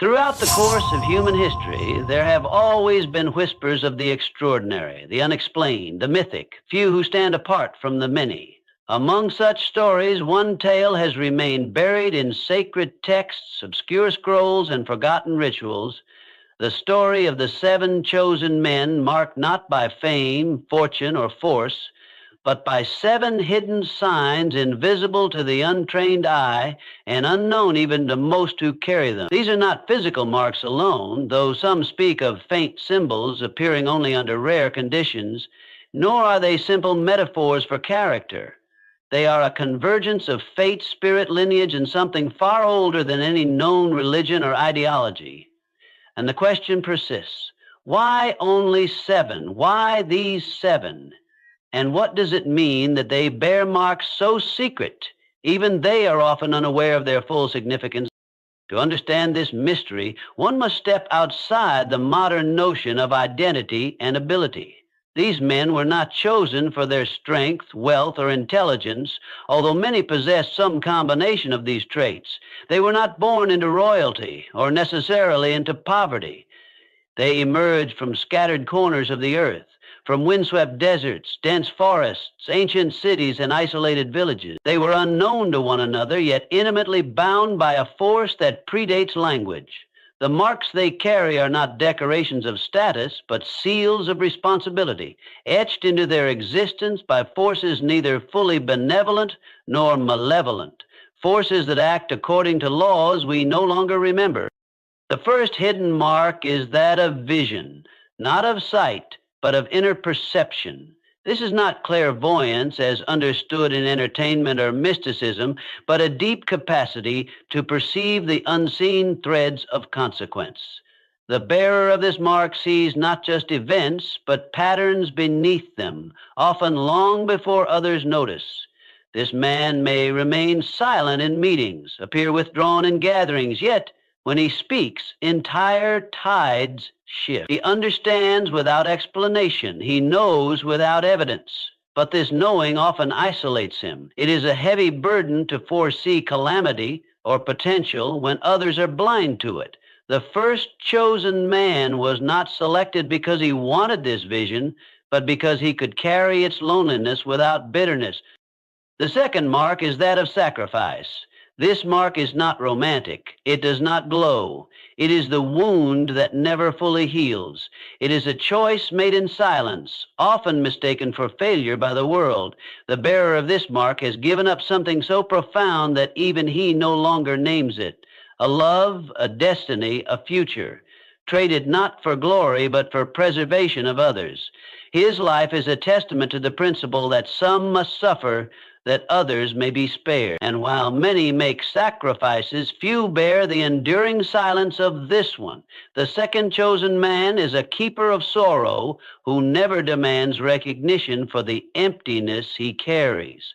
Throughout the course of human history, there have always been whispers of the extraordinary, the unexplained, the mythic, few who stand apart from the many. Among such stories, one tale has remained buried in sacred texts, obscure scrolls, and forgotten rituals, the story of the 7 chosen men marked not by fame, fortune, or force, but by 7 hidden signs invisible to the untrained eye and unknown even to most who carry them. These are not physical marks alone, though some speak of faint symbols appearing only under rare conditions, nor are they simple metaphors for character. They are a convergence of fate, spirit, lineage, and something far older than any known religion or ideology. And the question persists, why only 7? Why these 7? And what does it mean that they bear marks so secret, even they are often unaware of their full significance? To understand this mystery, one must step outside the modern notion of identity and ability. These men were not chosen for their strength, wealth, or intelligence, although many possessed some combination of these traits. They were not born into royalty or necessarily into poverty. They emerged from scattered corners of the earth, from windswept deserts, dense forests, ancient cities, and isolated villages. They were unknown to one another, yet intimately bound by a force that predates language. The marks they carry are not decorations of status, but seals of responsibility, etched into their existence by forces neither fully benevolent nor malevolent, forces that act according to laws we no longer remember. The first hidden mark is that of vision, not of sight, but of inner perception. This is not clairvoyance as understood in entertainment or mysticism, but a deep capacity to perceive the unseen threads of consequence. The bearer of this mark sees not just events, but patterns beneath them, often long before others notice. This man may remain silent in meetings, appear withdrawn in gatherings, yet when he speaks, entire tides shift. He understands without explanation. He knows without evidence. But this knowing often isolates him. It is a heavy burden to foresee calamity or potential when others are blind to it. The first chosen man was not selected because he wanted this vision, but because he could carry its loneliness without bitterness. The second mark is that of sacrifice. This mark is not romantic. It does not glow. It is the wound that never fully heals. It is a choice made in silence, often mistaken for failure by the world. The bearer of this mark has given up something so profound that even he no longer names it. A love, a destiny, a future, traded not for glory, but for preservation of others. His life is a testament to the principle that some must suffer that others may be spared. And while many make sacrifices, few bear the enduring silence of this one. The second chosen man is a keeper of sorrow who never demands recognition for the emptiness he carries.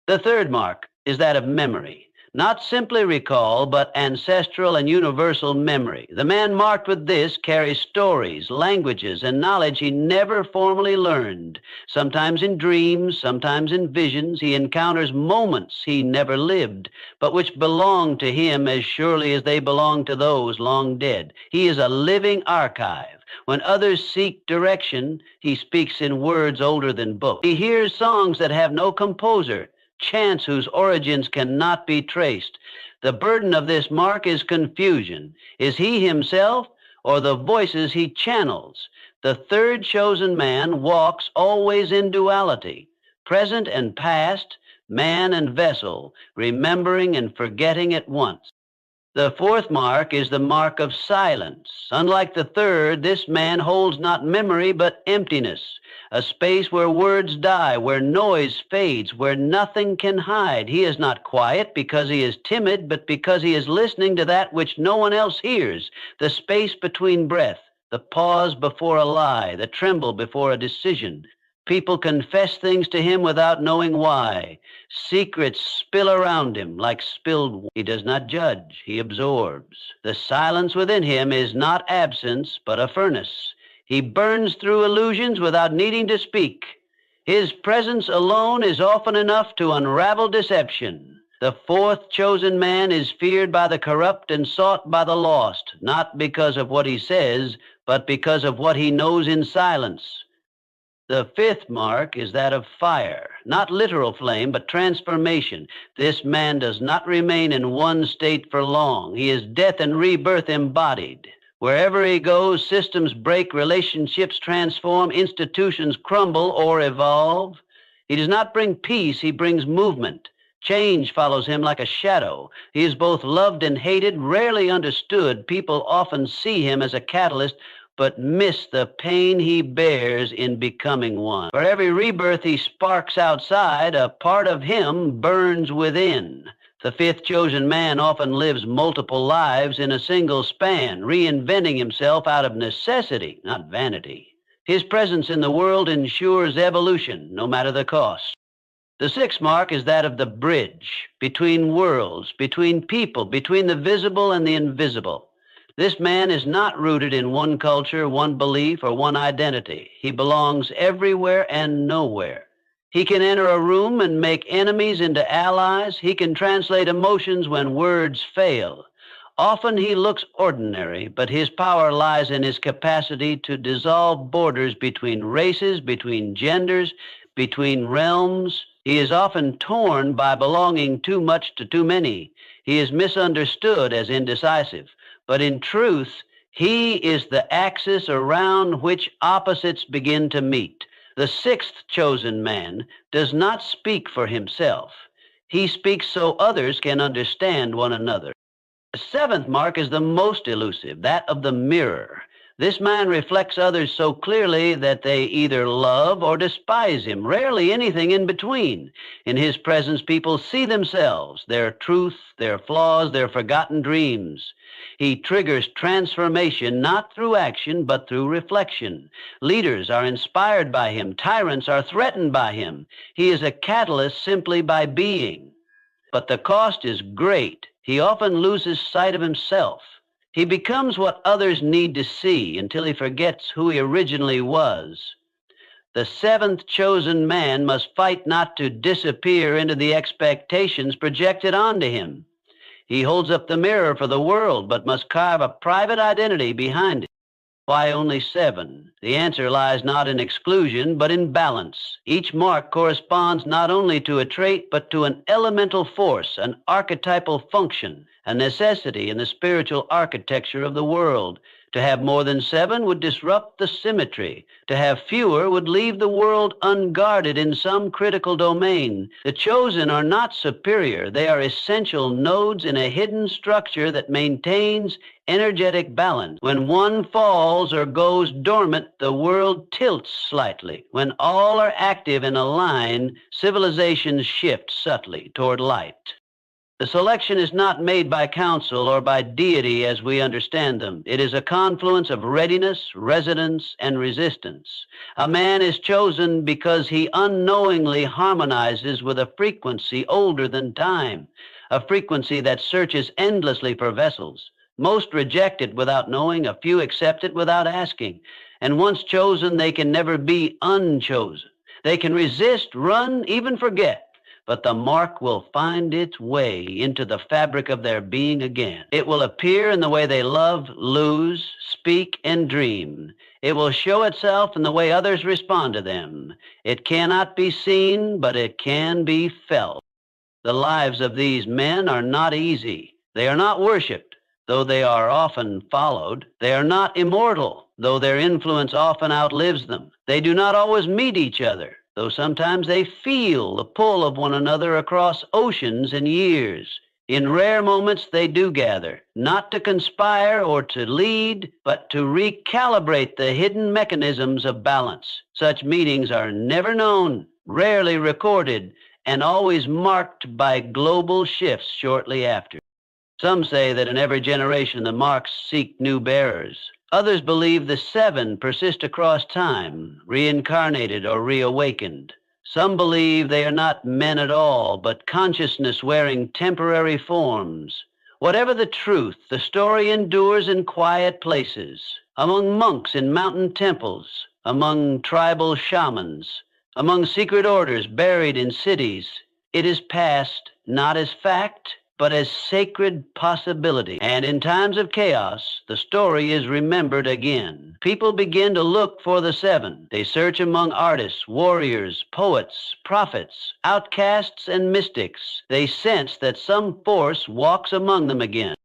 The third mark is that of memory. Not simply recall, but ancestral and universal memory. The man marked with this carries stories, languages, and knowledge he never formally learned. Sometimes in dreams, sometimes in visions, he encounters moments he never lived, but which belong to him as surely as they belong to those long dead. He is a living archive. When others seek direction, he speaks in words older than books. He hears songs that have no composer, chants whose origins cannot be traced. The burden of this mark is confusion. Is he himself or the voices he channels? The third chosen man walks always in duality, present and past, man and vessel, remembering and forgetting at once. The fourth mark is the mark of silence. Unlike the third, this man holds not memory but emptiness, a space where words die, where noise fades, where nothing can hide. He is not quiet because he is timid, but because he is listening to that which no one else hears, the space between breath, the pause before a lie, the tremble before a decision. People confess things to him without knowing why. Secrets spill around him like spilled water. He does not judge, he absorbs. The silence within him is not absence, but a furnace. He burns through illusions without needing to speak. His presence alone is often enough to unravel deception. The fourth chosen man is feared by the corrupt and sought by the lost, not because of what he says, but because of what he knows in silence. The fifth mark is that of fire, not literal flame, but transformation. This man does not remain in one state for long. He is death and rebirth embodied. Wherever he goes, systems break, relationships transform, institutions crumble or evolve. He does not bring peace, he brings movement. Change follows him like a shadow. He is both loved and hated, rarely understood. People often see him as a catalyst, but miss the pain he bears in becoming one. For every rebirth he sparks outside, a part of him burns within. The fifth chosen man often lives multiple lives in a single span, reinventing himself out of necessity, not vanity. His presence in the world ensures evolution, no matter the cost. The sixth mark is that of the bridge between worlds, between people, between the visible and the invisible. This man is not rooted in one culture, one belief, or one identity. He belongs everywhere and nowhere. He can enter a room and make enemies into allies. He can translate emotions when words fail. Often he looks ordinary, but his power lies in his capacity to dissolve borders between races, between genders, between realms. He is often torn by belonging too much to too many. He is misunderstood as indecisive. But in truth, he is the axis around which opposites begin to meet. The sixth chosen man does not speak for himself. He speaks so others can understand one another. The seventh mark is the most elusive, that of the mirror. This man reflects others so clearly that they either love or despise him, rarely anything in between. In his presence, people see themselves, their truth, their flaws, their forgotten dreams. He triggers transformation not through action, but through reflection. Leaders are inspired by him. Tyrants are threatened by him. He is a catalyst simply by being. But the cost is great. He often loses sight of himself. He becomes what others need to see until he forgets who he originally was. The seventh chosen man must fight not to disappear into the expectations projected onto him. He holds up the mirror for the world, but must carve a private identity behind it. Why only 7? The answer lies not in exclusion, but in balance. Each mark corresponds not only to a trait, but to an elemental force, an archetypal function, a necessity in the spiritual architecture of the world. To have more than 7 would disrupt the symmetry. To have fewer would leave the world unguarded in some critical domain. The chosen are not superior. They are essential nodes in a hidden structure that maintains energetic balance. When one falls or goes dormant, the world tilts slightly. When all are active in a line, civilizations shift subtly toward light. The selection is not made by council or by deity as we understand them. It is a confluence of readiness, resonance, and resistance. A man is chosen because he unknowingly harmonizes with a frequency older than time, a frequency that searches endlessly for vessels. Most reject it without knowing, a few accept it without asking. And once chosen, they can never be unchosen. They can resist, run, even forget. But the mark will find its way into the fabric of their being again. It will appear in the way they love, lose, speak, and dream. It will show itself in the way others respond to them. It cannot be seen, but it can be felt. The lives of these men are not easy. They are not worshipped, though they are often followed. They are not immortal, though their influence often outlives them. They do not always meet each other, though sometimes they feel the pull of one another across oceans and years. In rare moments they do gather, not to conspire or to lead, but to recalibrate the hidden mechanisms of balance. Such meetings are never known, rarely recorded, and always marked by global shifts shortly after. Some say that in every generation the marks seek new bearers. Others believe the 7 persist across time, reincarnated or reawakened. Some believe they are not men at all, but consciousness wearing temporary forms. Whatever the truth, the story endures in quiet places, among monks in mountain temples, among tribal shamans, among secret orders buried in cities. It is passed not as fact, but as sacred possibility. And in times of chaos, the story is remembered again. People begin to look for the seven. They search among artists, warriors, poets, prophets, outcasts, and mystics. They sense that some force walks among them again.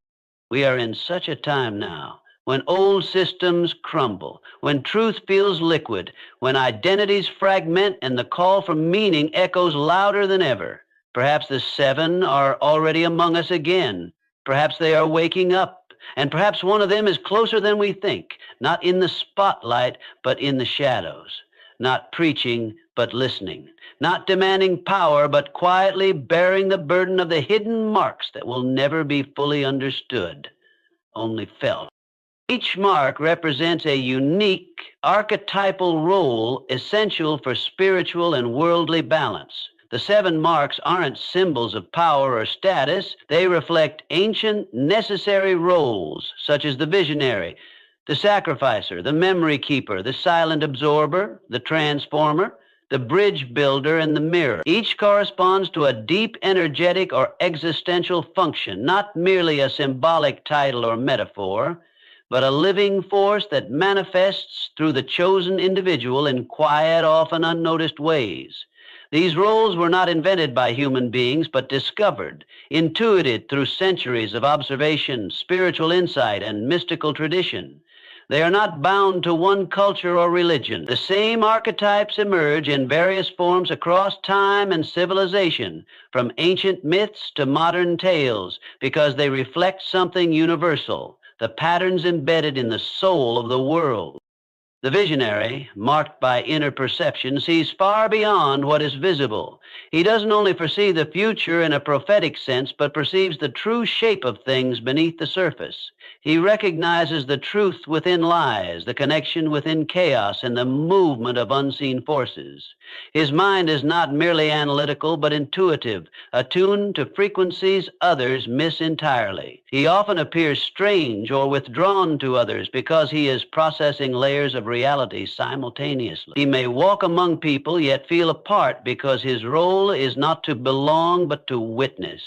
We are in such a time now, when old systems crumble, when truth feels liquid, when identities fragment and the call for meaning echoes louder than ever. Perhaps the seven are already among us again. Perhaps they are waking up, and perhaps one of them is closer than we think, not in the spotlight, but in the shadows, not preaching, but listening, not demanding power, but quietly bearing the burden of the hidden marks that will never be fully understood, only felt. Each mark represents a unique archetypal role essential for spiritual and worldly balance. The seven marks aren't symbols of power or status. They reflect ancient, necessary roles, such as the visionary, the sacrificer, the memory keeper, the silent absorber, the transformer, the bridge builder, and the mirror. Each corresponds to a deep, energetic, or existential function, not merely a symbolic title or metaphor, but a living force that manifests through the chosen individual in quiet, often unnoticed ways. These roles were not invented by human beings, but discovered, intuited through centuries of observation, spiritual insight, and mystical tradition. They are not bound to one culture or religion. The same archetypes emerge in various forms across time and civilization, from ancient myths to modern tales, because they reflect something universal, the patterns embedded in the soul of the world. The visionary, marked by inner perception, sees far beyond what is visible. He doesn't only foresee the future in a prophetic sense, but perceives the true shape of things beneath the surface. He recognizes the truth within lies, the connection within chaos, and the movement of unseen forces. His mind is not merely analytical, but intuitive, attuned to frequencies others miss entirely. He often appears strange or withdrawn to others because he is processing layers of reality simultaneously. He may walk among people yet feel apart because his role is not to belong but to witness.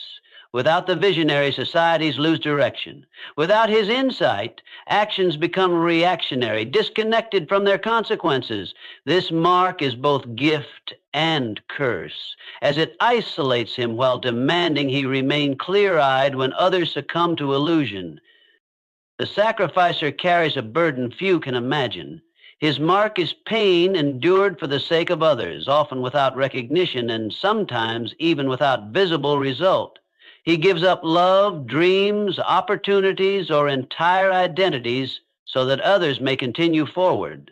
Without the visionary, societies lose direction. Without his insight, actions become reactionary, disconnected from their consequences. This mark is both gift and curse, as it isolates him while demanding he remain clear-eyed when others succumb to illusion. The sacrificer carries a burden few can imagine. His mark is pain endured for the sake of others, often without recognition and sometimes even without visible result. He gives up love, dreams, opportunities, or entire identities so that others may continue forward.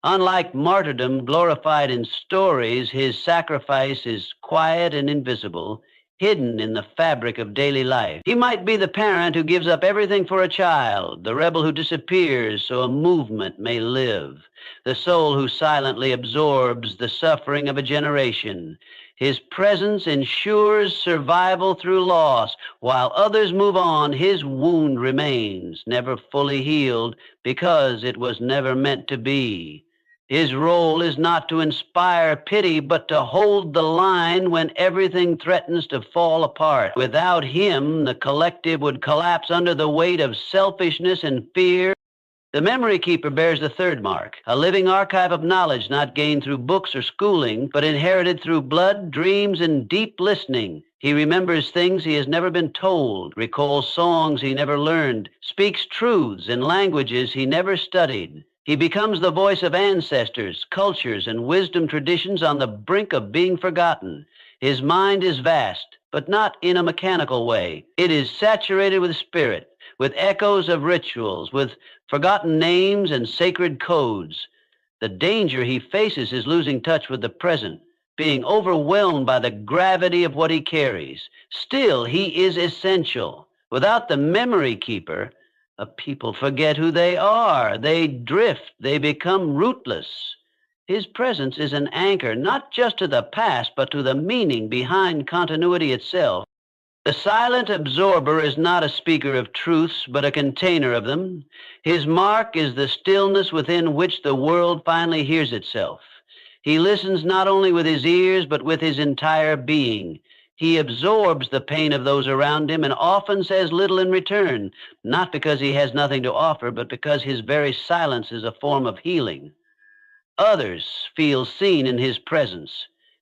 Unlike martyrdom glorified in stories, his sacrifice is quiet and invisible, hidden in the fabric of daily life. He might be the parent who gives up everything for a child, the rebel who disappears so a movement may live, the soul who silently absorbs the suffering of a generation. His presence ensures survival through loss. While others move on, his wound remains, never fully healed, because it was never meant to be. His role is not to inspire pity, but to hold the line when everything threatens to fall apart. Without him, the collective would collapse under the weight of selfishness and fear. The memory keeper bears the third mark, a living archive of knowledge not gained through books or schooling, but inherited through blood, dreams, and deep listening. He remembers things he has never been told, recalls songs he never learned, speaks truths in languages he never studied. He becomes the voice of ancestors, cultures, and wisdom traditions on the brink of being forgotten. His mind is vast, but not in a mechanical way. It is saturated with spirit, with echoes of rituals, with forgotten names and sacred codes. The danger he faces is losing touch with the present, being overwhelmed by the gravity of what he carries. Still, he is essential. Without the memory keeper, a people forget who they are. They drift. They become rootless. His presence is an anchor, not just to the past, but to the meaning behind continuity itself. The silent absorber is not a speaker of truths, but a container of them. His mark is the stillness within which the world finally hears itself. He listens not only with his ears, but with his entire being. He absorbs the pain of those around him and often says little in return, not because he has nothing to offer, but because his very silence is a form of healing. Others feel seen in his presence.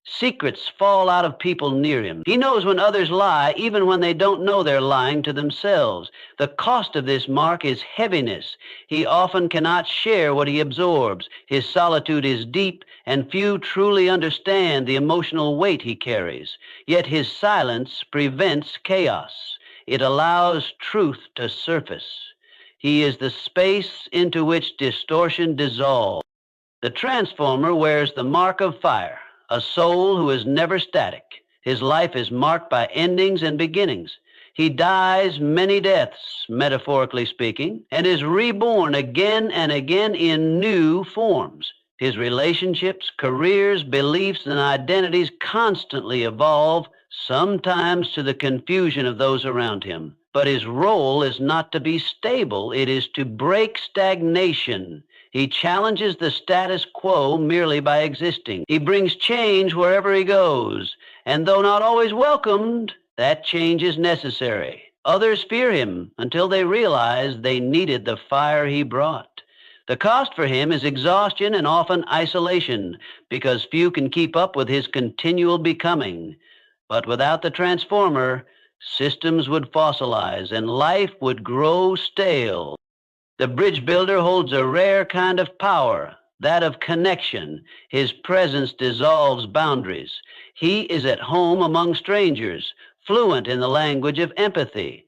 Secrets fall out of people near him. He knows when others lie, even when they don't know they're lying to themselves. The cost of this mark is heaviness. He often cannot share what he absorbs. His solitude is deep, and few truly understand the emotional weight he carries. Yet his silence prevents chaos. It allows truth to surface. He is the space into which distortion dissolves. The transformer wears the mark of fire, a soul who is never static. His life is marked by endings and beginnings. He dies many deaths, metaphorically speaking, and is reborn again and again in new forms. His relationships, careers, beliefs, and identities constantly evolve, sometimes to the confusion of those around him. But his role is not to be stable, it is to break stagnation. He challenges the status quo merely by existing. He brings change wherever he goes, and though not always welcomed, that change is necessary. Others fear him until they realize they needed the fire he brought. The cost for him is exhaustion and often isolation, because few can keep up with his continual becoming. But without the transformer, systems would fossilize and life would grow stale. The bridge builder holds a rare kind of power, that of connection. His presence dissolves boundaries. He is at home among strangers, fluent in the language of empathy,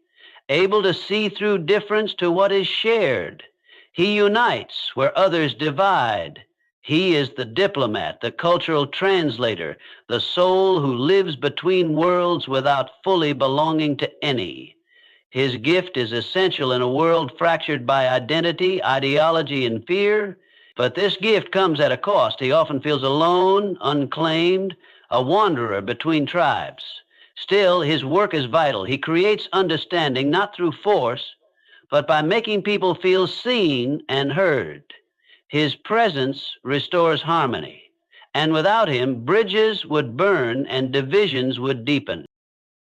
able to see through difference to what is shared. He unites where others divide. He is the diplomat, the cultural translator, the soul who lives between worlds without fully belonging to any. His gift is essential in a world fractured by identity, ideology, and fear. But this gift comes at a cost. He often feels alone, unclaimed, a wanderer between tribes. Still, his work is vital. He creates understanding not through force, but by making people feel seen and heard. His presence restores harmony. And without him, bridges would burn and divisions would deepen.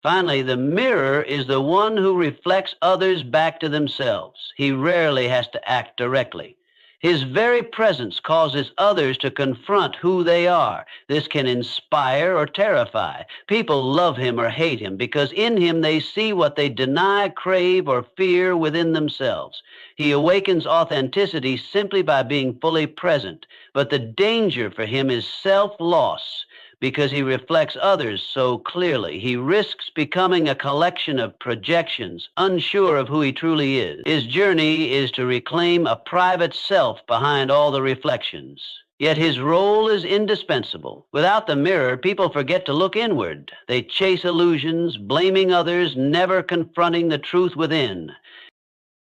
Finally, the mirror is the one who reflects others back to themselves. He rarely has to act directly. His very presence causes others to confront who they are. This can inspire or terrify. People love him or hate him because in him they see what they deny, crave, or fear within themselves. He awakens authenticity simply by being fully present. But the danger for him is self-loss. Because he reflects others so clearly. He risks becoming a collection of projections, unsure of who he truly is. His journey is to reclaim a private self behind all the reflections. Yet his role is indispensable. Without the mirror, people forget to look inward. They chase illusions, blaming others, never confronting the truth within.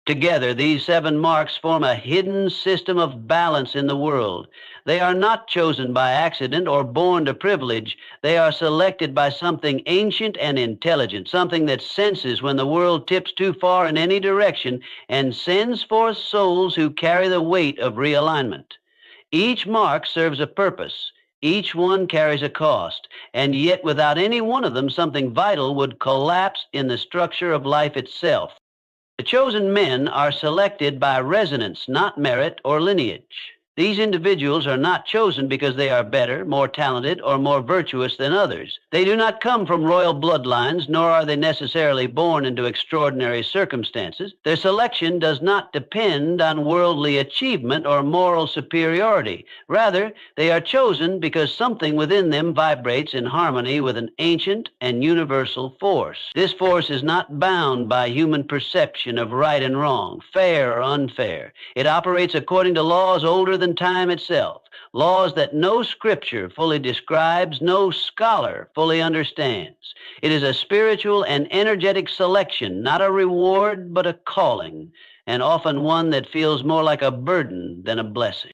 Together, these 7 marks form a hidden system of balance in the world. They are not chosen by accident or born to privilege. They are selected by something ancient and intelligent, something that senses when the world tips too far in any direction and sends forth souls who carry the weight of realignment. Each mark serves a purpose. Each one carries a cost, and yet without any one of them, something vital would collapse in the structure of life itself. The chosen men are selected by resonance, not merit or lineage. These individuals are not chosen because they are better, more talented, or more virtuous than others. They do not come from royal bloodlines, nor are they necessarily born into extraordinary circumstances. Their selection does not depend on worldly achievement or moral superiority. Rather, they are chosen because something within them vibrates in harmony with an ancient and universal force. This force is not bound by human perception of right and wrong, fair or unfair. It operates according to laws older than time itself, laws that no scripture fully describes, no scholar fully understands. It is a spiritual and energetic selection, not a reward, but a calling, and often one that feels more like a burden than a blessing.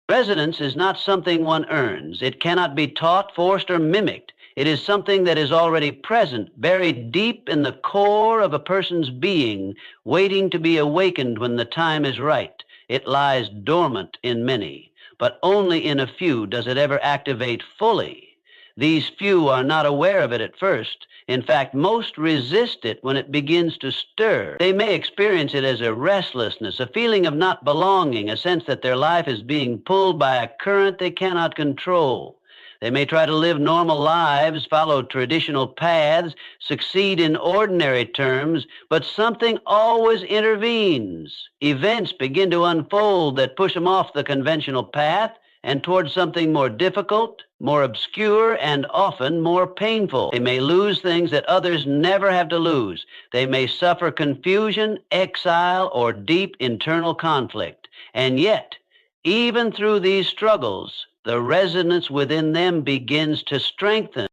Resonance is not something one earns. It cannot be taught, forced, or mimicked. It is something that is already present, buried deep in the core of a person's being, waiting to be awakened when the time is right. It lies dormant in many, but only in a few does it ever activate fully. These few are not aware of it at first. In fact, most resist it when it begins to stir. They may experience it as a restlessness, a feeling of not belonging, a sense that their life is being pulled by a current they cannot control. They may try to live normal lives, follow traditional paths, succeed in ordinary terms, but something always intervenes. Events begin to unfold that push them off the conventional path and towards something more difficult, more obscure, and often more painful. They may lose things that others never have to lose. They may suffer confusion, exile, or deep internal conflict. And yet, even through these struggles, the resonance within them begins to strengthen.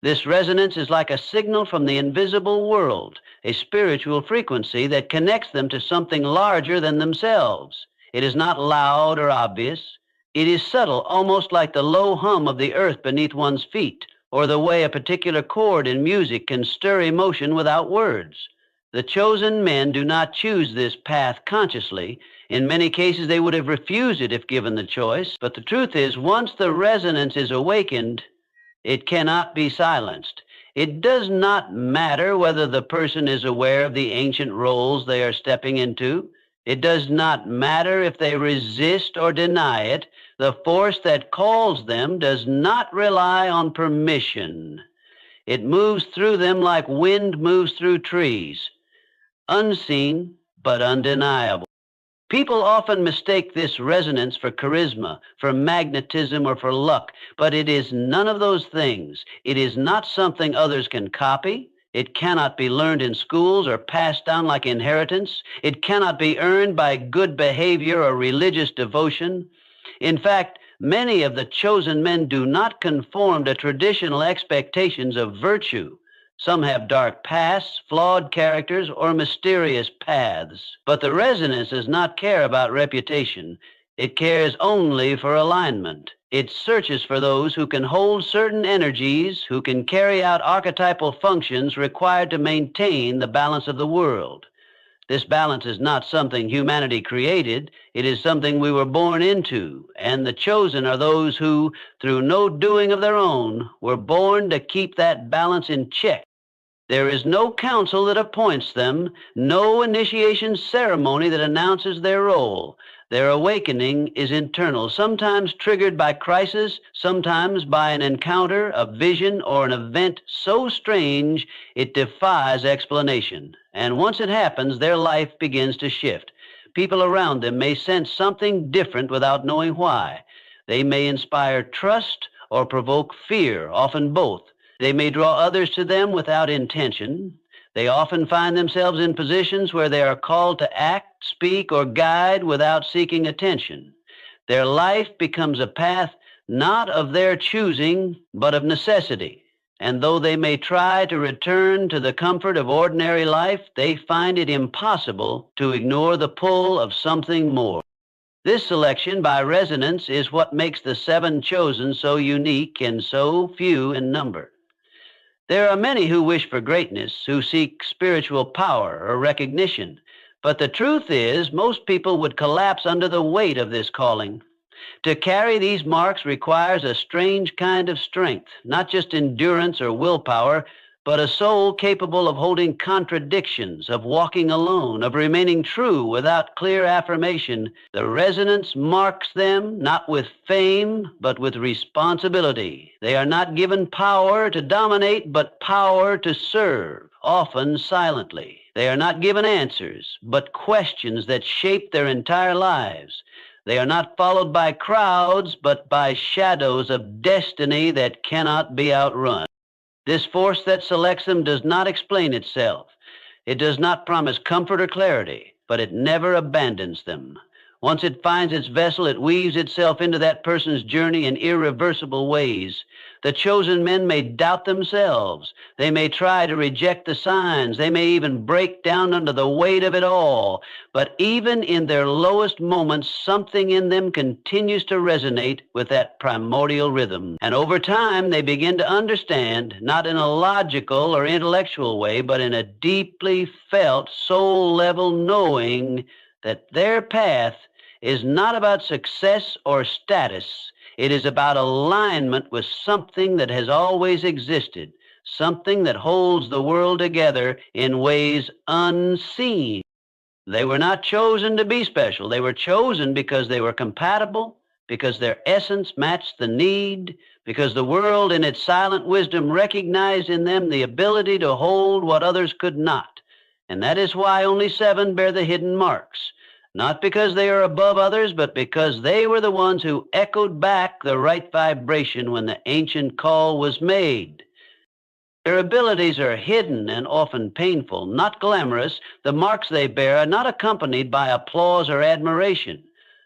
This resonance is like a signal from the invisible world, a spiritual frequency that connects them to something larger than themselves. It is not loud or obvious. It is subtle, almost like the low hum of the earth beneath one's feet, or the way a particular chord in music can stir emotion without words. The chosen men do not choose this path consciously. In many cases, they would have refused it if given the choice. But the truth is, once the resonance is awakened, it cannot be silenced. It does not matter whether the person is aware of the ancient roles they are stepping into. It does not matter if they resist or deny it. The force that calls them does not rely on permission. It moves through them like wind moves through trees, unseen but undeniable. People often mistake this resonance for charisma, for magnetism, or for luck, but it is none of those things. It is not something others can copy. It cannot be learned in schools or passed down like inheritance. It cannot be earned by good behavior or religious devotion. In fact, many of the chosen men do not conform to traditional expectations of virtue. Some have dark pasts, flawed characters, or mysterious paths. But the resonance does not care about reputation. It cares only for alignment. It searches for those who can hold certain energies, who can carry out archetypal functions required to maintain the balance of the world. This balance is not something humanity created. It is something we were born into, and the chosen are those who, through no doing of their own, were born to keep that balance in check. There is no council that appoints them, no initiation ceremony that announces their role. Their awakening is internal, sometimes triggered by crisis, sometimes by an encounter, a vision, or an event so strange it defies explanation. And once it happens, their life begins to shift. People around them may sense something different without knowing why. They may inspire trust or provoke fear, often both. They may draw others to them without intention. They often find themselves in positions where they are called to act, speak, or guide without seeking attention. Their life becomes a path not of their choosing, but of necessity. And though they may try to return to the comfort of ordinary life, they find it impossible to ignore the pull of something more. This selection by resonance is what makes the seven chosen so unique and so few in number. There are many who wish for greatness, who seek spiritual power or recognition, but the truth is most people would collapse under the weight of this calling. To carry these marks requires a strange kind of strength, not just endurance or willpower, but a soul capable of holding contradictions, of walking alone, of remaining true without clear affirmation. The resonance marks them not with fame, but with responsibility. They are not given power to dominate, but power to serve, often silently. They are not given answers, but questions that shape their entire lives. They are not followed by crowds, but by shadows of destiny that cannot be outrun. This force that selects them does not explain itself. It does not promise comfort or clarity, but it never abandons them. Once it finds its vessel, it weaves itself into that person's journey in irreversible ways. The chosen men may doubt themselves. They may try to reject the signs. They may even break down under the weight of it all. But even in their lowest moments, something in them continues to resonate with that primordial rhythm. And over time, they begin to understand, not in a logical or intellectual way, but in a deeply felt, soul-level knowing that their path is not about success or status. It is about alignment with something that has always existed, something that holds the world together in ways unseen. They were not chosen to be special. They were chosen because they were compatible, because their essence matched the need, because the world in its silent wisdom recognized in them the ability to hold what others could not. And that is why only 7 bear the hidden marks. Not because they are above others, but because they were the ones who echoed back the right vibration when the ancient call was made. Their abilities are hidden and often painful, not glamorous. The marks they bear are not accompanied by applause or admiration.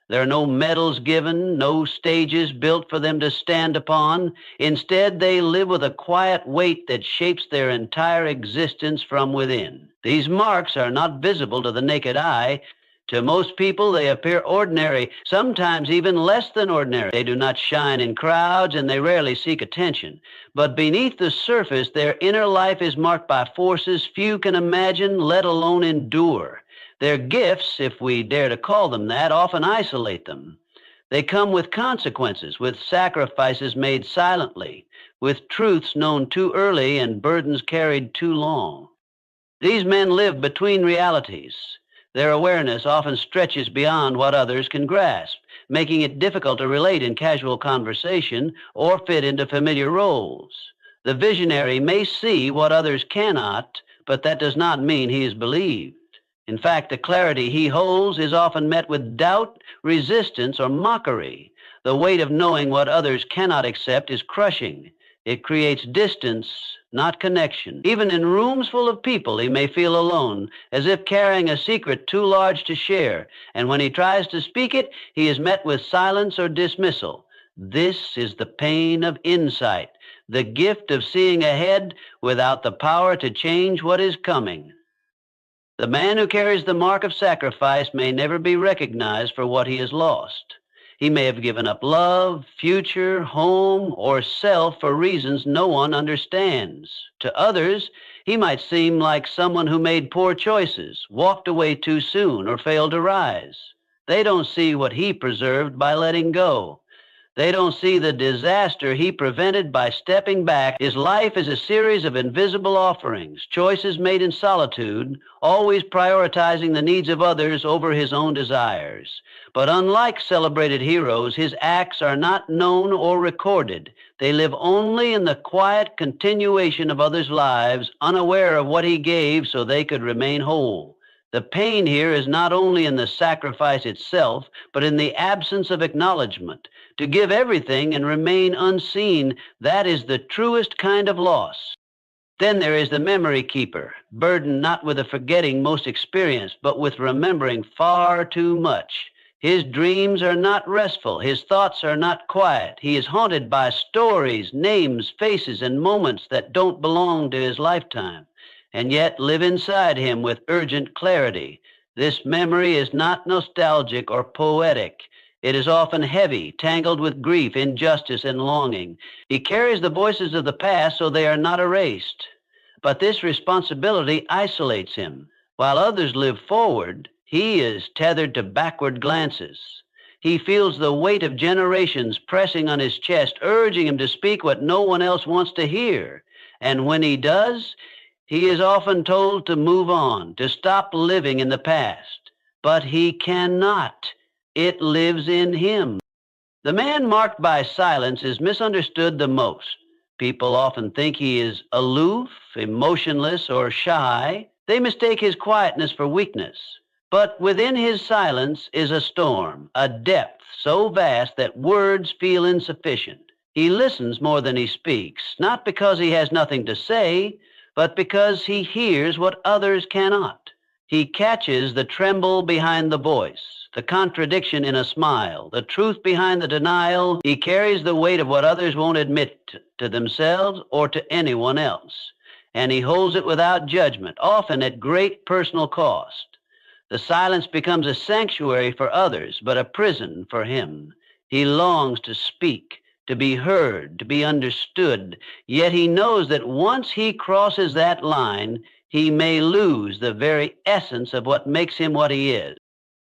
There are no medals given, no stages built for them to stand upon. Instead, they live with a quiet weight that shapes their entire existence from within. These marks are not visible to the naked eye. To most people, they appear ordinary, sometimes even less than ordinary. They do not shine in crowds, and they rarely seek attention. But beneath the surface, their inner life is marked by forces few can imagine, let alone endure. Their gifts, if we dare to call them that, often isolate them. They come with consequences, with sacrifices made silently, with truths known too early and burdens carried too long. These men live between realities. Their awareness often stretches beyond what others can grasp, making it difficult to relate in casual conversation or fit into familiar roles. The visionary may see what others cannot, but that does not mean he is believed. In fact, the clarity he holds is often met with doubt, resistance, or mockery. The weight of knowing what others cannot accept is crushing. It creates distance, not connection. Even in rooms full of people, he may feel alone, as if carrying a secret too large to share. And when he tries to speak it, he is met with silence or dismissal. This is the pain of insight, the gift of seeing ahead without the power to change what is coming. The man who carries the mark of sacrifice may never be recognized for what he has lost. He may have given up love, future, home, or self for reasons no one understands. To others, he might seem like someone who made poor choices, walked away too soon, or failed to rise. They don't see what he preserved by letting go. They don't see the disaster he prevented by stepping back. His life is a series of invisible offerings, choices made in solitude, always prioritizing the needs of others over his own desires. But unlike celebrated heroes, his acts are not known or recorded. They live only in the quiet continuation of others' lives, unaware of what he gave so they could remain whole. The pain here is not only in the sacrifice itself, but in the absence of acknowledgement. To give everything and remain unseen, that is the truest kind of loss. Then there is the memory keeper, burdened not with the forgetting most experienced, but with remembering far too much. His dreams are not restful. His thoughts are not quiet. He is haunted by stories, names, faces, and moments that don't belong to his lifetime, and yet live inside him with urgent clarity. This memory is not nostalgic or poetic. It is often heavy, tangled with grief, injustice, and longing. He carries the voices of the past so they are not erased. But this responsibility isolates him. While others live forward, he is tethered to backward glances. He feels the weight of generations pressing on his chest, urging him to speak what no one else wants to hear. And when he does, he is often told to move on, to stop living in the past. But he cannot. It lives in him. The man marked by silence is misunderstood the most. People often think he is aloof, emotionless, or shy. They mistake his quietness for weakness. But within his silence is a storm, a depth so vast that words feel insufficient. He listens more than he speaks, not because he has nothing to say, but because he hears what others cannot. He catches the tremble behind the voice, the contradiction in a smile, the truth behind the denial. He carries the weight of what others won't admit to themselves or to anyone else. And he holds it without judgment, often at great personal cost. The silence becomes a sanctuary for others, but a prison for him. He longs to speak, to be heard, to be understood, yet he knows that once he crosses that line, he may lose the very essence of what makes him what he is.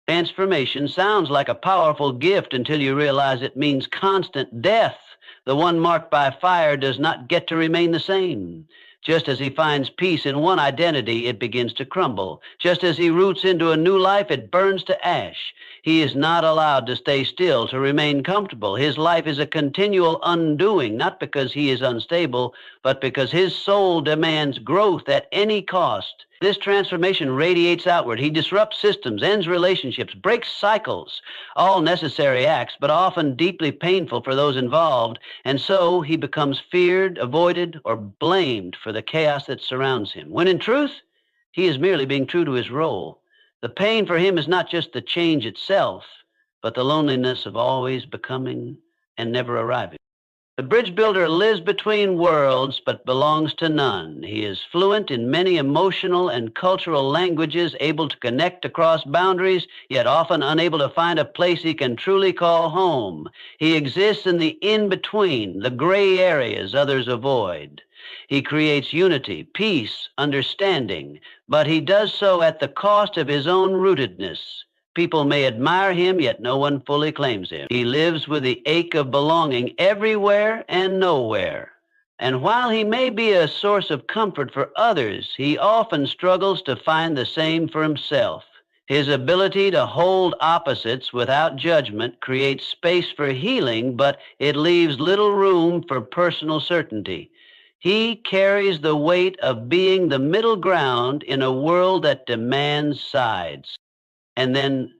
Transformation sounds like a powerful gift until you realize it means constant death. The one marked by fire does not get to remain the same. Just as he finds peace in one identity, it begins to crumble. Just as he roots into a new life, it burns to ash. He is not allowed to stay still, to remain comfortable. His life is a continual undoing, not because he is unstable, but because his soul demands growth at any cost. This transformation radiates outward. He disrupts systems, ends relationships, breaks cycles, all necessary acts, but often deeply painful for those involved, and so he becomes feared, avoided, or blamed for the chaos that surrounds him, when in truth, he is merely being true to his role. The pain for him is not just the change itself, but the loneliness of always becoming and never arriving. The bridge builder lives between worlds but belongs to none. He is fluent in many emotional and cultural languages, able to connect across boundaries, yet often unable to find a place he can truly call home. He exists in the in-between, the gray areas others avoid. He creates unity, peace, understanding, but he does so at the cost of his own rootedness. People may admire him, yet no one fully claims him. He lives with the ache of belonging everywhere and nowhere. And while he may be a source of comfort for others, he often struggles to find the same for himself. His ability to hold opposites without judgment creates space for healing, but it leaves little room for personal certainty. He carries the weight of being the middle ground in a world that demands sides. And then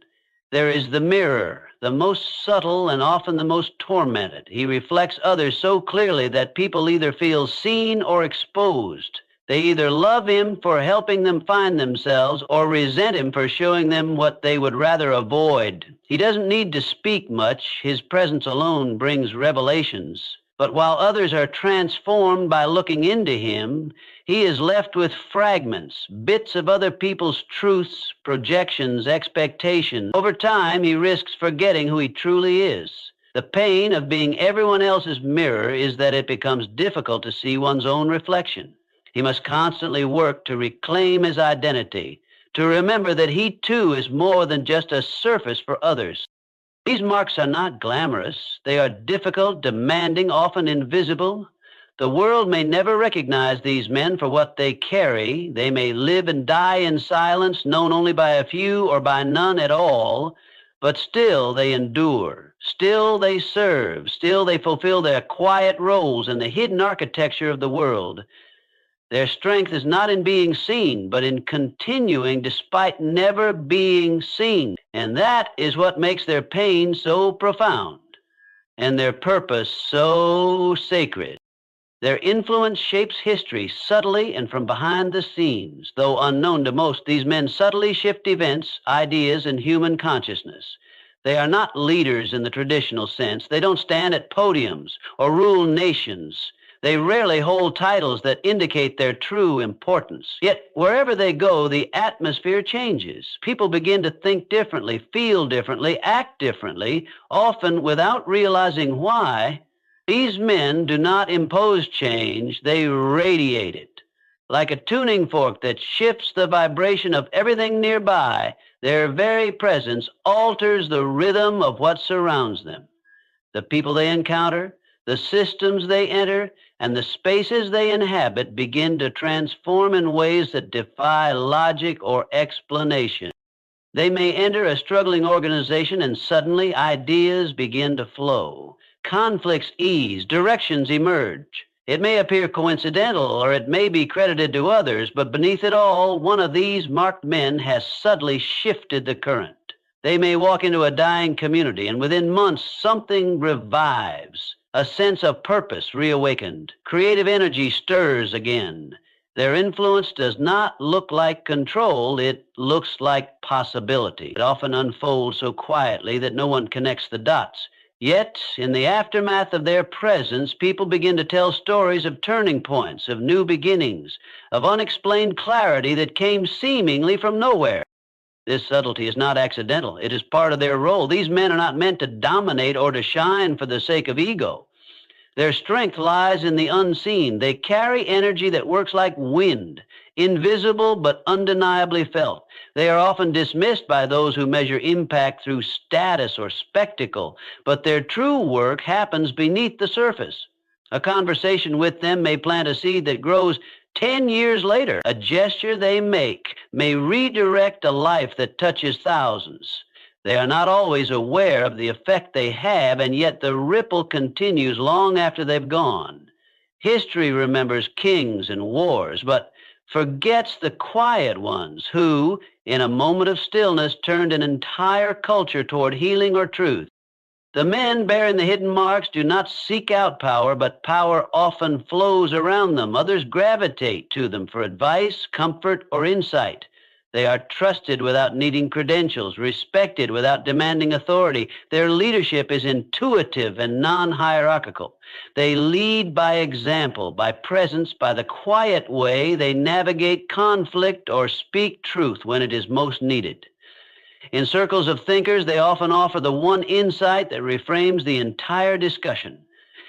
there is the mirror, the most subtle and often the most tormented. He reflects others so clearly that people either feel seen or exposed. They either love him for helping them find themselves or resent him for showing them what they would rather avoid. He doesn't need to speak much. His presence alone brings revelations. But while others are transformed by looking into him, he is left with fragments, bits of other people's truths, projections, expectations. Over time, he risks forgetting who he truly is. The pain of being everyone else's mirror is that it becomes difficult to see one's own reflection. He must constantly work to reclaim his identity, to remember that he too is more than just a surface for others. These marks are not glamorous. They are difficult, demanding, often invisible. The world may never recognize these men for what they carry. They may live and die in silence, known only by a few or by none at all, but still they endure. Still they serve. Still they fulfill their quiet roles in the hidden architecture of the world. Their strength is not in being seen, but in continuing despite never being seen. And that is what makes their pain so profound and their purpose so sacred. Their influence shapes history subtly and from behind the scenes. Though unknown to most, these men subtly shift events, ideas, and human consciousness. They are not leaders in the traditional sense. They don't stand at podiums or rule nations. They rarely hold titles that indicate their true importance. Yet, wherever they go, the atmosphere changes. People begin to think differently, feel differently, act differently, often without realizing why. These men do not impose change, they radiate it. Like a tuning fork that shifts the vibration of everything nearby, their very presence alters the rhythm of what surrounds them. The people they encounter, the systems they enter, and the spaces they inhabit begin to transform in ways that defy logic or explanation. They may enter a struggling organization and suddenly ideas begin to flow. Conflicts ease, directions emerge. It may appear coincidental or it may be credited to others, but beneath it all, one of these marked men has subtly shifted the current. They may walk into a dying community and within months something revives. A sense of purpose reawakened. Creative energy stirs again. Their influence does not look like control, it looks like possibility. It often unfolds so quietly that no one connects the dots. Yet, in the aftermath of their presence, people begin to tell stories of turning points, of new beginnings, of unexplained clarity that came seemingly from nowhere. This subtlety is not accidental. It is part of their role. These men are not meant to dominate or to shine for the sake of ego. Their strength lies in the unseen. They carry energy that works like wind. invisible but undeniably felt. They are often dismissed by those who measure impact through status or spectacle, but their true work happens beneath the surface. A conversation with them may plant a seed that grows 10 years later. A gesture they make may redirect a life that touches thousands. They are not always aware of the effect they have, and yet the ripple continues long after they've gone. History remembers kings and wars, but forgets the quiet ones who, in a moment of stillness, turned an entire culture toward healing or truth. The men bearing the hidden marks do not seek out power, but power often flows around them. Others gravitate to them for advice, comfort, or insight. They are trusted without needing credentials, respected without demanding authority. Their leadership is intuitive and non-hierarchical. They lead by example, by presence, by the quiet way they navigate conflict or speak truth when it is most needed. In circles of thinkers, they often offer the one insight that reframes the entire discussion.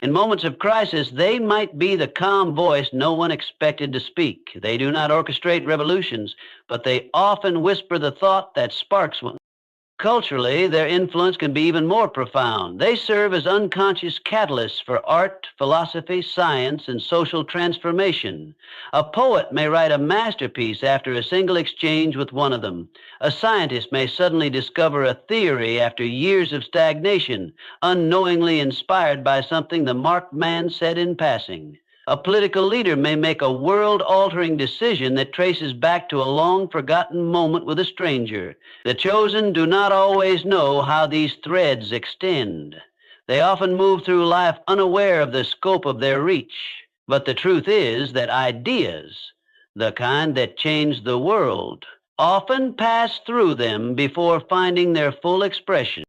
In moments of crisis, they might be the calm voice no one expected to speak. They do not orchestrate revolutions, but they often whisper the thought that sparks one. Culturally, their influence can be even more profound. They serve as unconscious catalysts for art, philosophy, science, and social transformation. A poet may write a masterpiece after a single exchange with one of them. A scientist may suddenly discover a theory after years of stagnation, unknowingly inspired by something the marked man said in passing. A political leader may make a world-altering decision that traces back to a long-forgotten moment with a stranger. The chosen do not always know how these threads extend. They often move through life unaware of the scope of their reach. But the truth is that ideas, the kind that change the world, often pass through them before finding their full expression.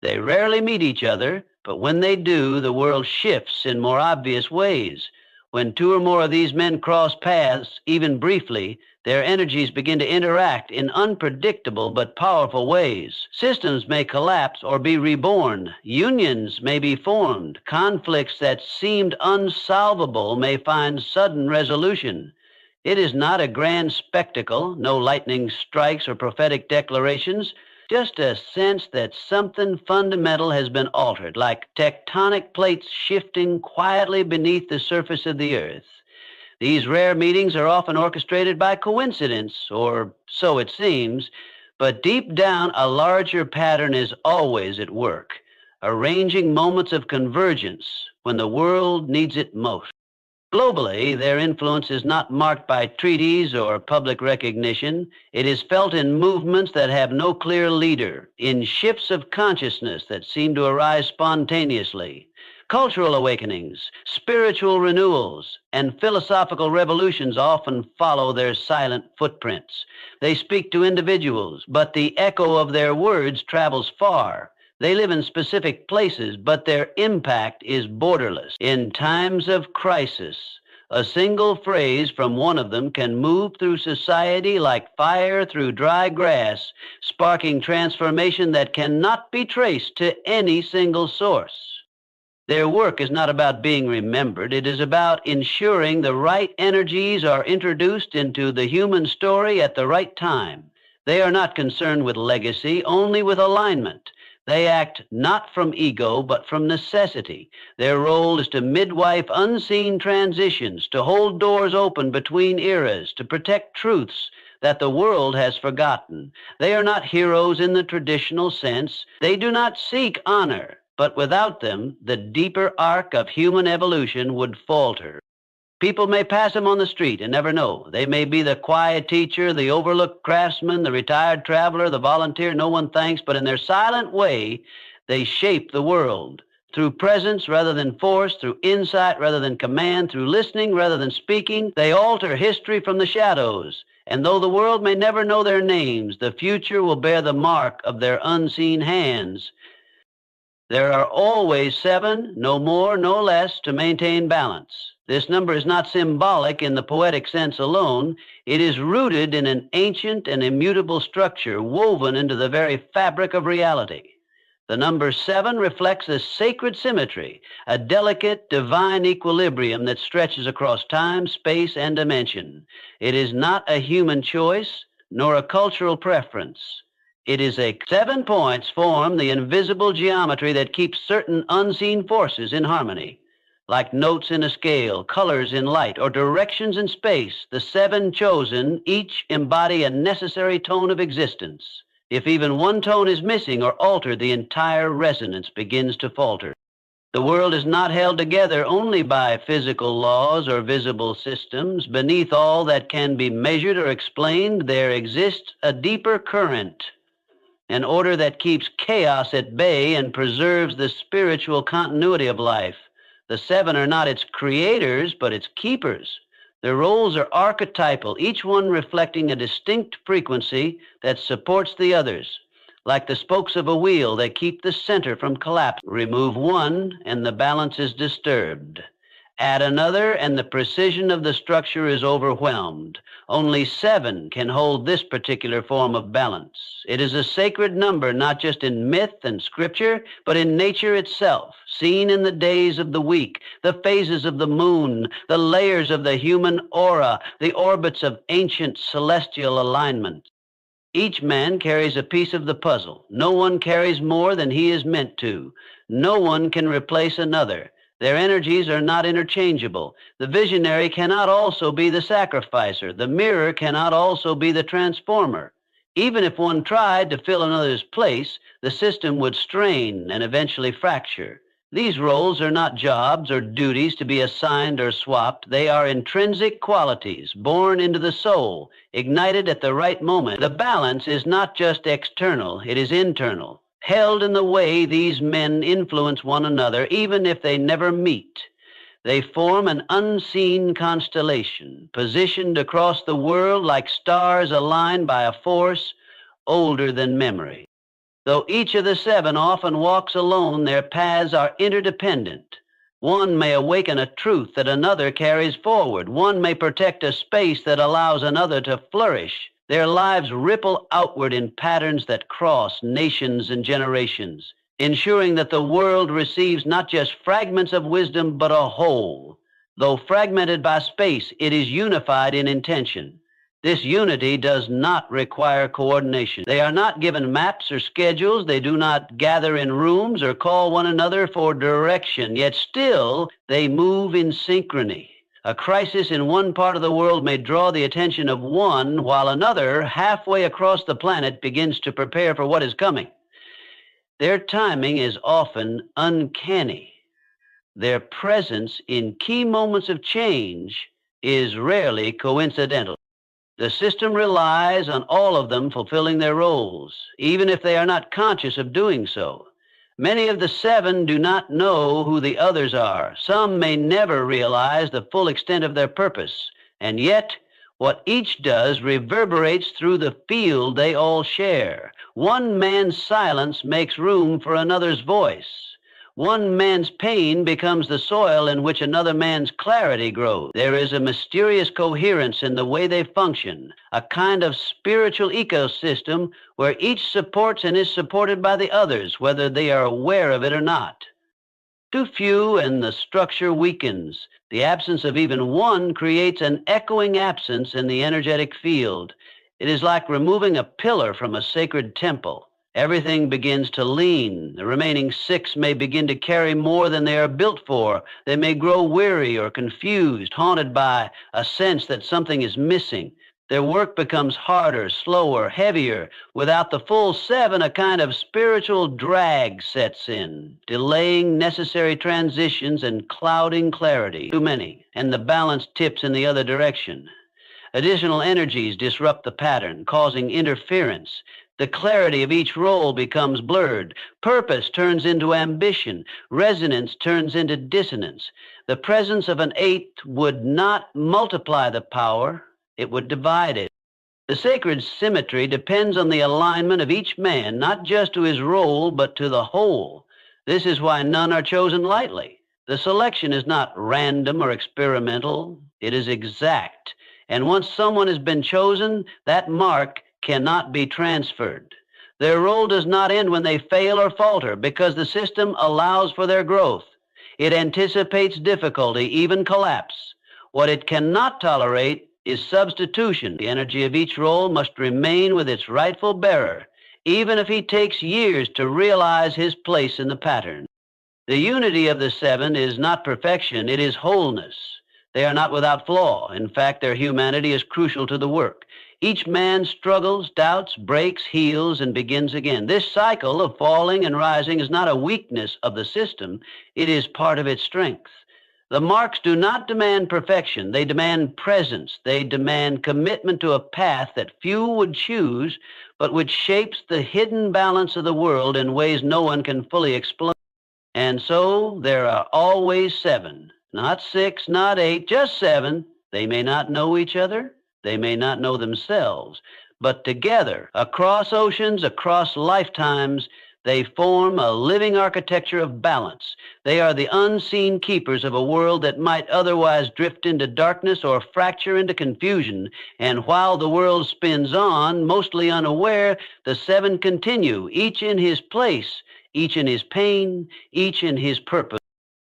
They rarely meet each other, but when they do, the world shifts in more obvious ways. When two or more of these men cross paths, even briefly, their energies begin to interact in unpredictable but powerful ways. Systems may collapse or be reborn. Unions may be formed. Conflicts that seemed unsolvable may find sudden resolution. It is not a grand spectacle, no lightning strikes or prophetic declarations, just a sense that something fundamental has been altered, like tectonic plates shifting quietly beneath the surface of the earth. These rare meetings are often orchestrated by coincidence, or so it seems, but deep down, a larger pattern is always at work, arranging moments of convergence when the world needs it most. Globally, their influence is not marked by treaties or public recognition. It is felt in movements that have no clear leader, in shifts of consciousness that seem to arise spontaneously. Cultural awakenings, spiritual renewals, and philosophical revolutions often follow their silent footprints. They speak to individuals, but the echo of their words travels far. They live in specific places, but their impact is borderless. In times of crisis, a single phrase from one of them can move through society like fire through dry grass, sparking transformation that cannot be traced to any single source. Their work is not about being remembered. It is about ensuring the right energies are introduced into the human story at the right time. They are not concerned with legacy, only with alignment. They act not from ego, but from necessity. Their role is to midwife unseen transitions, to hold doors open between eras, to protect truths that the world has forgotten. They are not heroes in the traditional sense. They do not seek honor, but without them, the deeper arc of human evolution would falter. People may pass them on the street and never know. They may be the quiet teacher, the overlooked craftsman, the retired traveler, the volunteer no one thanks, but in their silent way, they shape the world. Through presence rather than force, through insight rather than command, through listening rather than speaking, they alter history from the shadows. And though the world may never know their names, the future will bear the mark of their unseen hands. There are always 7, no more, no less, to maintain balance. This number is not symbolic in the poetic sense alone. It is rooted in an ancient and immutable structure woven into the very fabric of reality. The number 7 reflects a sacred symmetry, a delicate divine equilibrium that stretches across time, space, and dimension. It is not a human choice nor a cultural preference. It is 7 points form the invisible geometry that keeps certain unseen forces in harmony. Like notes in a scale, colors in light, or directions in space, the 7 chosen each embody a necessary tone of existence. If even one tone is missing or altered, the entire resonance begins to falter. The world is not held together only by physical laws or visible systems. Beneath all that can be measured or explained, there exists a deeper current, an order that keeps chaos at bay and preserves the spiritual continuity of life. The 7 are not its creators, but its keepers. Their roles are archetypal, each one reflecting a distinct frequency that supports the others. Like the spokes of a wheel, they keep the center from collapse. Remove one, and the balance is disturbed. Add another, and the precision of the structure is overwhelmed. Only 7 can hold this particular form of balance. It is a sacred number, not just in myth and scripture, but in nature itself, seen in the days of the week, the phases of the moon, the layers of the human aura, the orbits of ancient celestial alignment. Each man carries a piece of the puzzle. No one carries more than he is meant to. No one can replace another. Their energies are not interchangeable. The visionary cannot also be the sacrificer. The mirror cannot also be the transformer. Even if one tried to fill another's place, the system would strain and eventually fracture. These roles are not jobs or duties to be assigned or swapped. They are intrinsic qualities, born into the soul, ignited at the right moment. The balance is not just external, it is internal, held in the way these men influence one another, even if they never meet. They form an unseen constellation, positioned across the world like stars aligned by a force older than memory. Though each of the 7 often walks alone, their paths are interdependent. One may awaken a truth that another carries forward. One may protect a space that allows another to flourish. Their lives ripple outward in patterns that cross nations and generations, ensuring that the world receives not just fragments of wisdom, but a whole. Though fragmented by space, it is unified in intention. This unity does not require coordination. They are not given maps or schedules. They do not gather in rooms or call one another for direction. Yet still, they move in synchrony. A crisis in one part of the world may draw the attention of one, while another, halfway across the planet, begins to prepare for what is coming. Their timing is often uncanny. Their presence in key moments of change is rarely coincidental. The system relies on all of them fulfilling their roles, even if they are not conscious of doing so. Many of the 7 do not know who the others are. Some may never realize the full extent of their purpose, and yet what each does reverberates through the field they all share. One man's silence makes room for another's voice. One man's pain becomes the soil in which another man's clarity grows. There is a mysterious coherence in the way they function, a kind of spiritual ecosystem where each supports and is supported by the others, whether they are aware of it or not. Too few and the structure weakens. The absence of even one creates an echoing absence in the energetic field. It is like removing a pillar from a sacred temple. Everything begins to lean. The remaining 6 may begin to carry more than they are built for. They may grow weary or confused, haunted by a sense that something is missing. Their work becomes harder, slower, heavier. Without the full 7, a kind of spiritual drag sets in, delaying necessary transitions and clouding clarity. Too many, and the balance tips in the other direction. Additional energies disrupt the pattern, causing interference. The clarity of each role becomes blurred. Purpose turns into ambition. Resonance turns into dissonance. The presence of an 8 would not multiply the power, it would divide it. The sacred symmetry depends on the alignment of each man, not just to his role, but to the whole. This is why none are chosen lightly. The selection is not random or experimental. It is exact. And once someone has been chosen, that mark cannot be transferred. Their role does not end when they fail or falter because the system allows for their growth. It anticipates difficulty, even collapse. What it cannot tolerate is substitution. The energy of each role must remain with its rightful bearer, even if he takes years to realize his place in the pattern. The unity of the seven is not perfection, it is wholeness. They are not without flaw. In fact, their humanity is crucial to the work. Each man struggles, doubts, breaks, heals, and begins again. This cycle of falling and rising is not a weakness of the system, it is part of its strength. The marks do not demand perfection. They demand presence. They demand commitment to a path that few would choose, but which shapes the hidden balance of the world in ways no one can fully explain. And so there are always seven, not six, not eight, just seven. They may not know each other. They may not know themselves. But together, across oceans, across lifetimes, they form a living architecture of balance. They are the unseen keepers of a world that might otherwise drift into darkness or fracture into confusion. And while the world spins on, mostly unaware, the seven continue, each in his place, each in his pain, each in his purpose.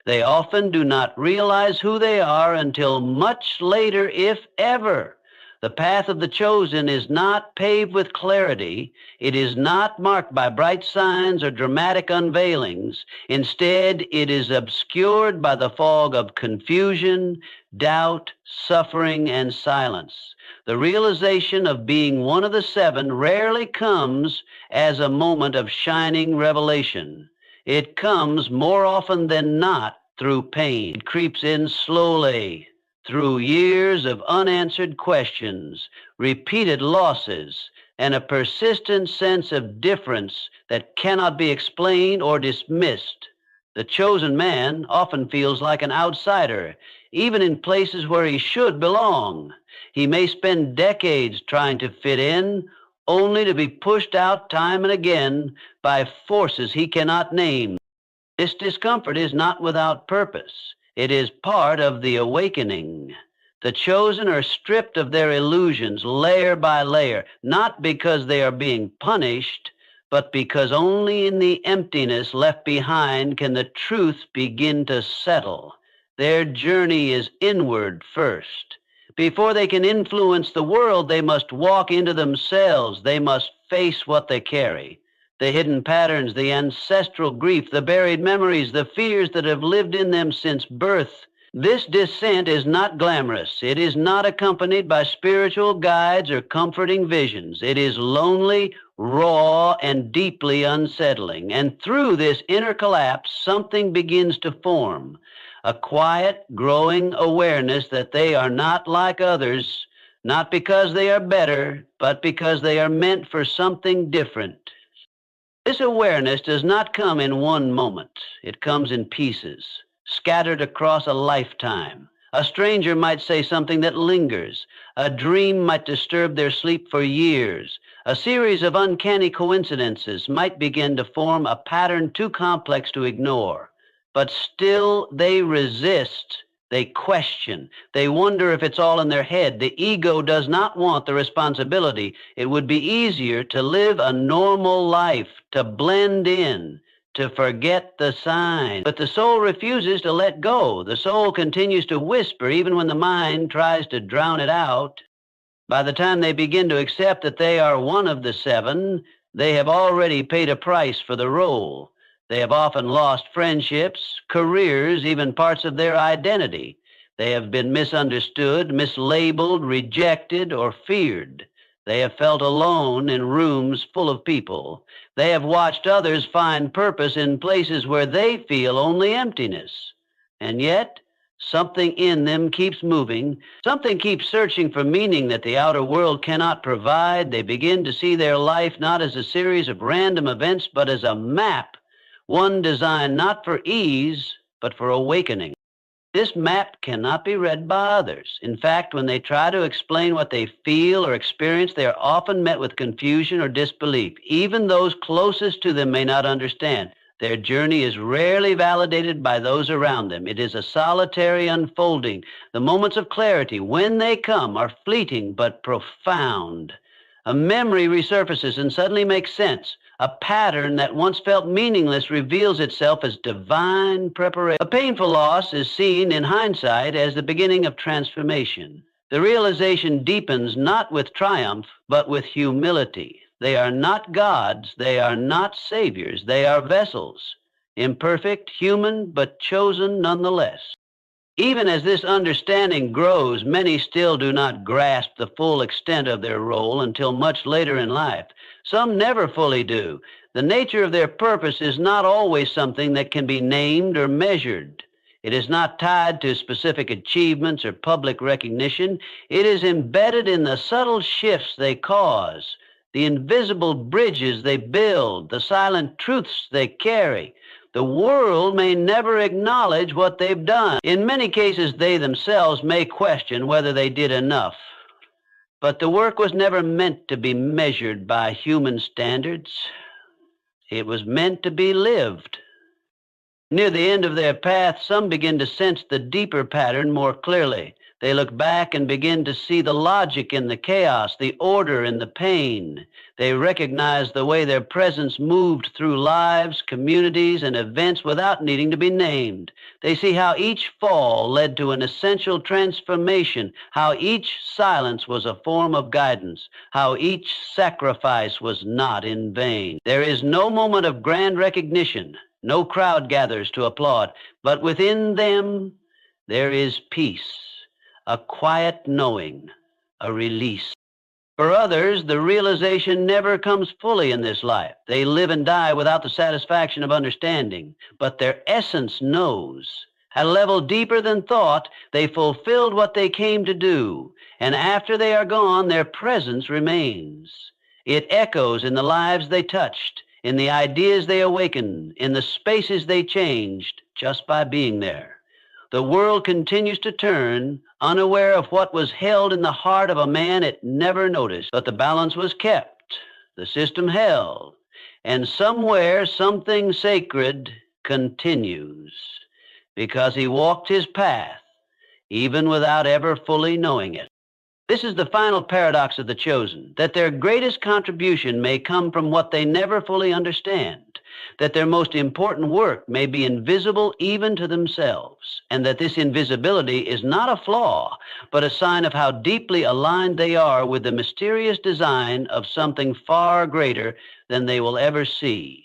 They often do not realize who they are until much later, if ever. The path of the chosen is not paved with clarity. It is not marked by bright signs or dramatic unveilings. Instead, it is obscured by the fog of confusion, doubt, suffering, and silence. The realization of being one of the seven rarely comes as a moment of shining revelation. It comes more often than not through pain. It creeps in slowly, through years of unanswered questions, repeated losses, and a persistent sense of difference that cannot be explained or dismissed. The chosen man often feels like an outsider, even in places where he should belong. He may spend decades trying to fit in, only to be pushed out time and again by forces he cannot name. This discomfort is not without purpose. It is part of the awakening. The chosen are stripped of their illusions layer by layer, not because they are being punished, but because only in the emptiness left behind can the truth begin to settle. Their journey is inward first. Before they can influence the world, they must walk into themselves. They must face what they carry. The hidden patterns, the ancestral grief, the buried memories, the fears that have lived in them since birth. This descent is not glamorous. It is not accompanied by spiritual guides or comforting visions. It is lonely, raw, and deeply unsettling. And through this inner collapse, something begins to form. A quiet, growing awareness that they are not like others, not because they are better, but because they are meant for something different. This awareness does not come in one moment. It comes in pieces, scattered across a lifetime. A stranger might say something that lingers. A dream might disturb their sleep for years. A series of uncanny coincidences might begin to form a pattern too complex to ignore. But still they resist. They question. They wonder if it's all in their head. The ego does not want the responsibility. It would be easier to live a normal life, to blend in, to forget the signs. But the soul refuses to let go. The soul continues to whisper even when the mind tries to drown it out. By the time they begin to accept that they are one of the seven, they have already paid a price for the role. They have often lost friendships, careers, even parts of their identity. They have been misunderstood, mislabeled, rejected, or feared. They have felt alone in rooms full of people. They have watched others find purpose in places where they feel only emptiness. And yet, something in them keeps moving. Something keeps searching for meaning that the outer world cannot provide. They begin to see their life not as a series of random events, but as a map. One designed not for ease, but for awakening. This map cannot be read by others. In fact, when they try to explain what they feel or experience, they are often met with confusion or disbelief. Even those closest to them may not understand. Their journey is rarely validated by those around them. It is a solitary unfolding. The moments of clarity, when they come, are fleeting but profound. A memory resurfaces and suddenly makes sense. A pattern that once felt meaningless reveals itself as divine preparation. A painful loss is seen in hindsight as the beginning of transformation. The realization deepens not with triumph, but with humility. They are not gods, they are not saviors, they are vessels, imperfect, human, but chosen nonetheless. Even as this understanding grows, many still do not grasp the full extent of their role until much later in life. Some never fully do. The nature of their purpose is not always something that can be named or measured. It is not tied to specific achievements or public recognition. It is embedded in the subtle shifts they cause, the invisible bridges they build, the silent truths they carry. The world may never acknowledge what they've done. In many cases, they themselves may question whether they did enough. But the work was never meant to be measured by human standards. It was meant to be lived. Near the end of their path, some begin to sense the deeper pattern more clearly. They look back and begin to see the logic in the chaos, the order in the pain. They recognize the way their presence moved through lives, communities, and events without needing to be named. They see how each fall led to an essential transformation, how each silence was a form of guidance, how each sacrifice was not in vain. There is no moment of grand recognition. No crowd gathers to applaud, but within them there is peace, a quiet knowing, a release. For others, the realization never comes fully in this life. They live and die without the satisfaction of understanding, but their essence knows. At a level deeper than thought, they fulfilled what they came to do, and after they are gone, their presence remains. It echoes in the lives they touched, in the ideas they awakened, in the spaces they changed, just by being there. The world continues to turn, unaware of what was held in the heart of a man it never noticed. But the balance was kept, the system held, and somewhere something sacred continues, because he walked his path, even without ever fully knowing it. This is the final paradox of the chosen, that their greatest contribution may come from what they never fully understand, that their most important work may be invisible even to themselves, and that this invisibility is not a flaw, but a sign of how deeply aligned they are with the mysterious design of something far greater than they will ever see.